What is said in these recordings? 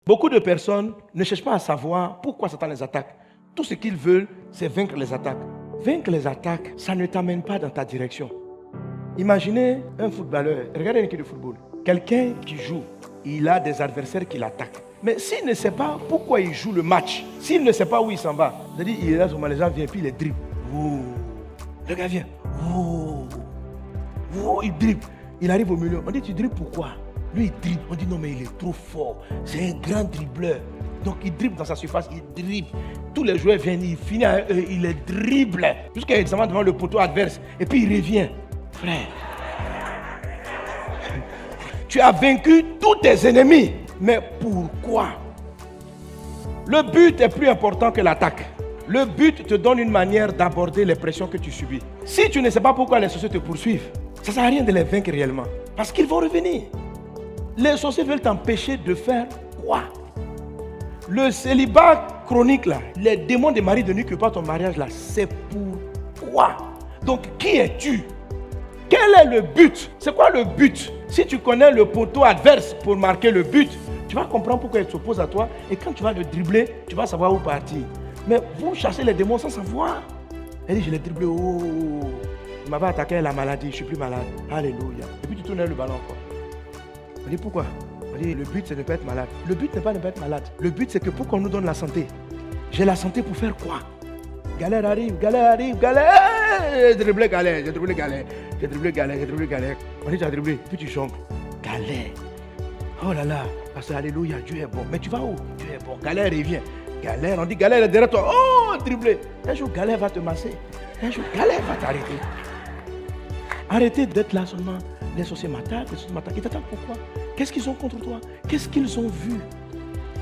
Beaucoup de personnes ne cherchent pas à savoir pourquoi Satan les attaque. Tout ce qu'ils veulent, c'est vaincre les attaques. Vaincre les attaques, ça ne t'amène pas dans ta direction. Imaginez un footballeur, regardez une équipe de football. Quelqu'un qui joue, il a des adversaires qui l'attaquent. Mais s'il ne sait pas pourquoi il joue le match, s'il ne sait pas où il s'en va, c'est-à-dire il est là, les gens viennent, puis il les dribble. Oh. Le gars vient. Oh. Oh, il dribble. Il arrive au milieu. On dit, tu dribbles pourquoi? Lui, il dribble. On dit, non, mais il est trop fort. C'est un grand dribbleur. Donc, il dribble dans sa surface. Il dribble. Tous les joueurs viennent. Il finit, il les dribble. Jusqu'à il s'en va devant le poteau adverse. Et puis, il revient. Frère. Tu as vaincu tous tes ennemis. Mais pourquoi? Le but est plus important que l'attaque. Le but te donne une manière d'aborder les pressions que tu subis. Si tu ne sais pas pourquoi les sorciers te poursuivent, ça ne sert à rien de les vaincre réellement. Parce qu'ils vont revenir. Les sorciers veulent t'empêcher de faire quoi? Le célibat chronique là, les démons des maris de nuit qui partent ton mariage là, c'est pourquoi? Donc qui es-tu? Quel est le but? C'est quoi le but? Si tu connais le poteau adverse pour marquer le but, tu vas comprendre pourquoi il s'oppose à toi. Et quand tu vas le dribbler, tu vas savoir où partir. Mais vous cherchez les démons sans savoir. Elle dit, je l'ai dribblé. Oh, il m'avait attaqué la maladie, je ne suis plus malade. Alléluia. Et puis tu tournes le ballon encore. On dit pourquoi? On dit, le but c'est de ne pas être malade. Le but n'est pas de ne pas être malade. Le but c'est que pour qu'on nous donne la santé. J'ai la santé pour faire quoi? Galère arrive, galère arrive, galère. J'ai dribblé galère, j'ai dribblé galère. J'ai dribblé galère, j'ai dribblé galère. On dit, tu as dribblé, puis tu chantes. Galère. Oh là là, parce que alléluia, Dieu est bon. Mais tu vas où? Dieu est bon. Galère revient. Galère, on dit galère est derrière toi. Oh, dribblé. Un jour, galère va te masser. Un jour, galère va t'arrêter. Arrêtez d'être là seulement. Les sorciers m'attaquent, les sorciers m'attaquent. Ils t'attaquent pourquoi? Qu'est-ce qu'ils ont contre toi? Qu'est-ce qu'ils ont vu?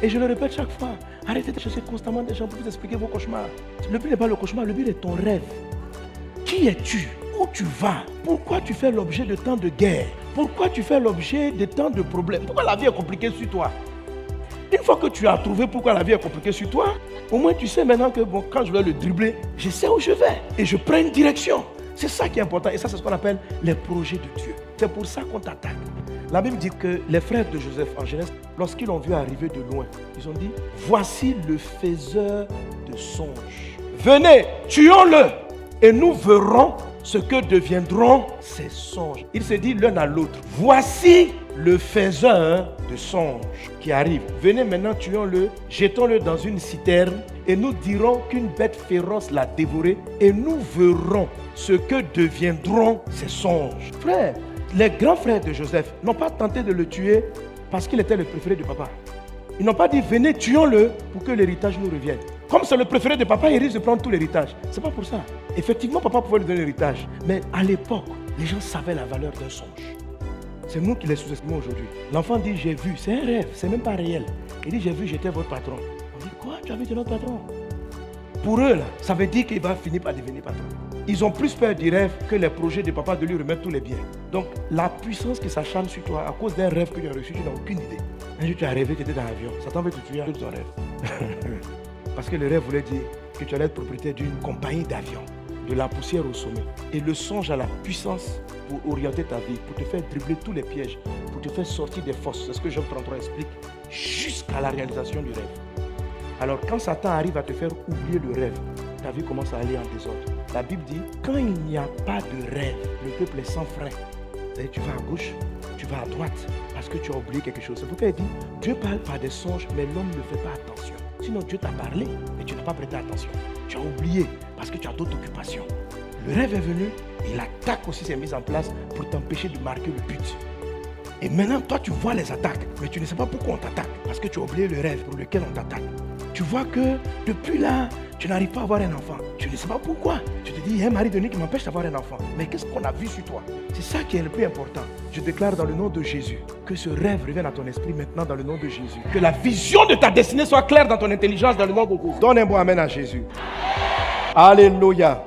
Et je le répète chaque fois. Arrêtez de chercher constamment des gens pour vous expliquer vos cauchemars. Le but n'est pas le cauchemar, le but est ton rêve. Qui es-tu? Où tu vas? Pourquoi tu fais l'objet de tant de guerres? Pourquoi tu fais l'objet de tant de problèmes? Pourquoi la vie est compliquée sur toi? Une fois que tu as trouvé pourquoi la vie est compliquée sur toi, au moins tu sais maintenant que bon, quand je vais le dribbler, je sais où je vais et je prends une direction. C'est ça qui est important et ça c'est ce qu'on appelle les projets de Dieu. C'est pour ça qu'on t'attaque. La Bible dit que les frères de Joseph en Genèse, lorsqu'ils l'ont vu arriver de loin, ils ont dit, voici le faiseur de songes. Venez, tuons-le et nous verrons ce que deviendront ces songes. Il se dit l'un à l'autre, voici le faiseur de songes qui arrive. Venez maintenant, tuons-le, jetons-le dans une citerne et nous dirons qu'une bête féroce l'a dévoré et nous verrons ce que deviendront ces songes. Frère, les grands frères de Joseph n'ont pas tenté de le tuer parce qu'il était le préféré de papa. Ils n'ont pas dit venez, tuons-le pour que l'héritage nous revienne. Comme c'est le préféré de papa, il risque de prendre tout l'héritage. C'est pas pour ça. Effectivement, papa pouvait lui donner l'héritage. Mais à l'époque, les gens savaient la valeur d'un songe. C'est nous qui les sous-estimons aujourd'hui. L'enfant dit j'ai vu, c'est un rêve, c'est même pas réel. Il dit j'ai vu, j'étais votre patron. On dit quoi, tu as vu, tu es notre patron? Pour eux, là, ça veut dire qu'il va finir par devenir patron. Ils ont plus peur du rêve que les projets de papa de lui remettre tous les biens. Donc, la puissance qui s'acharne sur toi à cause d'un rêve que tu as reçu, tu n'as aucune idée. Un jour, tu as rêvé, tu étais dans l'avion. Satan veut te tuer à cause de ton rêve. Parce que le rêve voulait dire que tu allais être propriétaire d'une compagnie d'avions, de la poussière au sommet. Et le songe a la puissance pour orienter ta vie, pour te faire dribbler tous les pièges, pour te faire sortir des forces. C'est ce que Job 33 explique, jusqu'à la réalisation du rêve. Alors, quand Satan arrive à te faire oublier le rêve, ta vie commence à aller en désordre. La Bible dit, quand il n'y a pas de rêve, le peuple est sans frein. C'est-à-dire, tu vas à gauche, tu vas à droite, parce que tu as oublié quelque chose. C'est pourquoi il dit, Dieu parle par des songes, mais l'homme ne fait pas attention. Sinon, Dieu t'a parlé, mais tu n'as pas prêté attention. Tu as oublié, parce que tu as d'autres occupations. Le rêve est venu, et l'attaque aussi s'est mise en place pour t'empêcher de marquer le but. Et maintenant, toi, tu vois les attaques, mais tu ne sais pas pourquoi on t'attaque, parce que tu as oublié le rêve pour lequel on t'attaque. Tu vois que depuis là, tu n'arrives pas à avoir un enfant. Tu ne sais pas pourquoi. Tu te dis, il y a un mari de nuit qui m'empêche d'avoir un enfant. Mais qu'est-ce qu'on a vu sur toi? C'est ça qui est le plus important. Je déclare dans le nom de Jésus que ce rêve revienne à ton esprit maintenant dans le nom de Jésus. Que la vision de ta destinée soit claire dans ton intelligence dans le nom de Jésus. Donne un bon amen à Jésus. Alléluia.